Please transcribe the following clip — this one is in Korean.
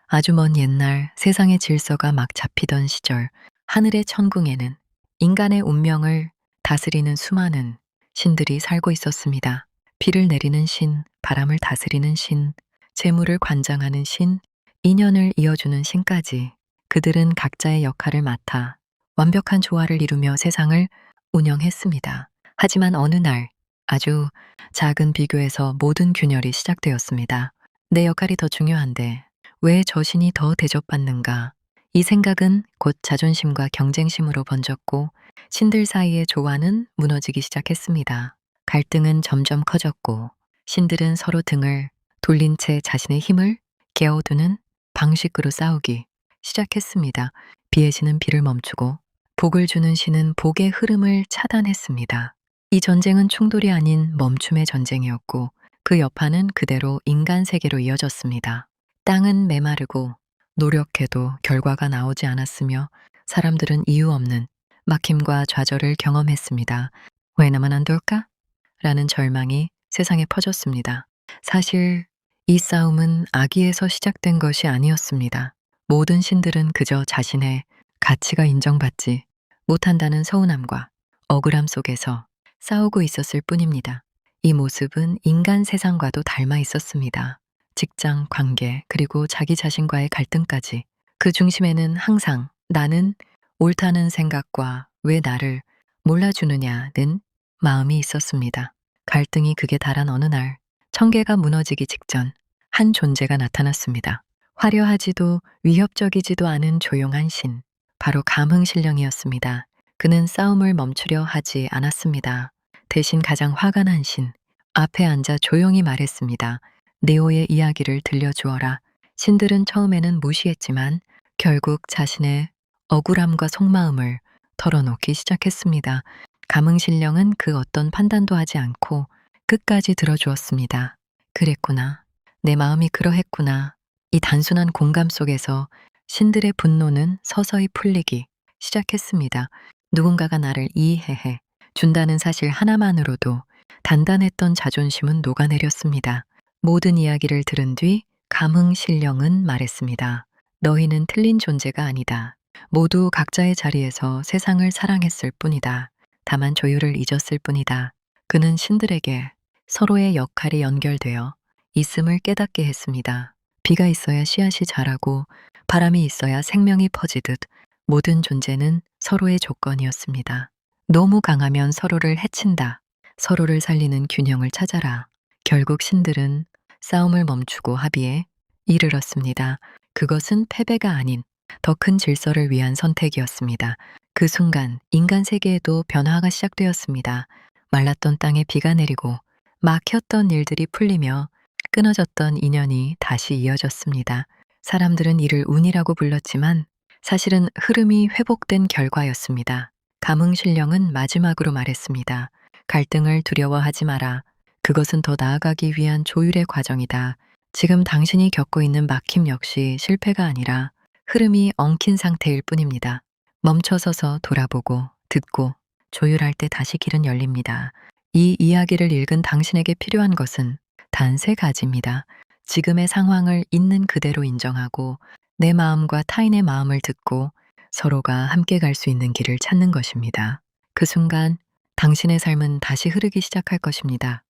아주 먼 옛날 세상의 질서가 막 잡히던 시절, 하늘의 천궁에는 인간의 운명을 다스리는 수많은 신들이 살고 있었습니다. 비를 내리는 신, 바람을 다스리는 신, 재물을 관장하는 신, 인연을 이어주는 신까지 그들은 각자의 역할을 맡아 완벽한 조화를 이루며 세상을 운영했습니다. 하지만 어느 날 아주 작은 비교에서 모든 균열이 시작되었습니다. 내 역할이 더 중요한데 왜 저 신이 더 대접받는가? 이 생각은 곧 자존심과 경쟁심으로 번졌고 신들 사이의 조화는 무너지기 시작했습니다. 갈등은 점점 커졌고 신들은 서로 등을 돌린 채 자신의 힘을 깨어두는 방식으로 싸우기 시작했습니다. 비의 신은 비를 멈추고 복을 주는 신은 복의 흐름을 차단했습니다. 이 전쟁은 충돌이 아닌 멈춤의 전쟁이었고 그 여파는 그대로 인간 세계로 이어졌습니다. 땅은 메마르고 노력해도 결과가 나오지 않았으며 사람들은 이유 없는 막힘과 좌절을 경험했습니다. 왜 나만 안 될까? 라는 절망이 세상에 퍼졌습니다. 사실 이 싸움은 아기에서 시작된 것이 아니었습니다. 모든 신들은 그저 자신의 가치가 인정받지 못한다는 서운함과 억울함 속에서 싸우고 있었을 뿐입니다. 이 모습은 인간 세상과도 닮아 있었습니다. 직장, 관계, 그리고 자기 자신과의 갈등까지 그 중심에는 항상 나는 옳다는 생각과 왜 나를 몰라주느냐는 마음이 있었습니다. 갈등이 극에 달한 어느 날 청계가 무너지기 직전 한 존재가 나타났습니다. 화려하지도 위협적이지도 않은 조용한 신, 바로 감흥신령이었습니다. 그는 싸움을 멈추려 하지 않았습니다. 대신 가장 화가 난 신, 앞에 앉아 조용히 말했습니다. 네오의 이야기를 들려주어라. 신들은 처음에는 무시했지만 결국 자신의 억울함과 속마음을 털어놓기 시작했습니다. 감흥신령은 그 어떤 판단도 하지 않고 끝까지 들어주었습니다. 그랬구나. 내 마음이 그러했구나. 이 단순한 공감 속에서 신들의 분노는 서서히 풀리기 시작했습니다. 누군가가 나를 이해해 준다는 사실 하나만으로도 단단했던 자존심은 녹아내렸습니다. 모든 이야기를 들은 뒤 감흥신령은 말했습니다. 너희는 틀린 존재가 아니다. 모두 각자의 자리에서 세상을 사랑했을 뿐이다. 다만 조율을 잊었을 뿐이다. 그는 신들에게 서로의 역할이 연결되어 있음을 깨닫게 했습니다. 비가 있어야 씨앗이 자라고 바람이 있어야 생명이 퍼지듯 모든 존재는 서로의 조건이었습니다. 너무 강하면 서로를 해친다. 서로를 살리는 균형을 찾아라. 결국 신들은 싸움을 멈추고 합의에 이르렀습니다. 그것은 패배가 아닌 더 큰 질서를 위한 선택이었습니다. 그 순간 인간 세계에도 변화가 시작되었습니다. 말랐던 땅에 비가 내리고 막혔던 일들이 풀리며 끊어졌던 인연이 다시 이어졌습니다. 사람들은 이를 운이라고 불렀지만 사실은 흐름이 회복된 결과였습니다. 감흥신령은 마지막으로 말했습니다. 갈등을 두려워하지 마라. 그것은 더 나아가기 위한 조율의 과정이다. 지금 당신이 겪고 있는 막힘 역시 실패가 아니라 흐름이 엉킨 상태일 뿐입니다. 멈춰서서 돌아보고 듣고 조율할 때 다시 길은 열립니다. 이 이야기를 읽은 당신에게 필요한 것은 단 3가지입니다. 지금의 상황을 있는 그대로 인정하고 내 마음과 타인의 마음을 듣고 서로가 함께 갈 수 있는 길을 찾는 것입니다. 그 순간 당신의 삶은 다시 흐르기 시작할 것입니다.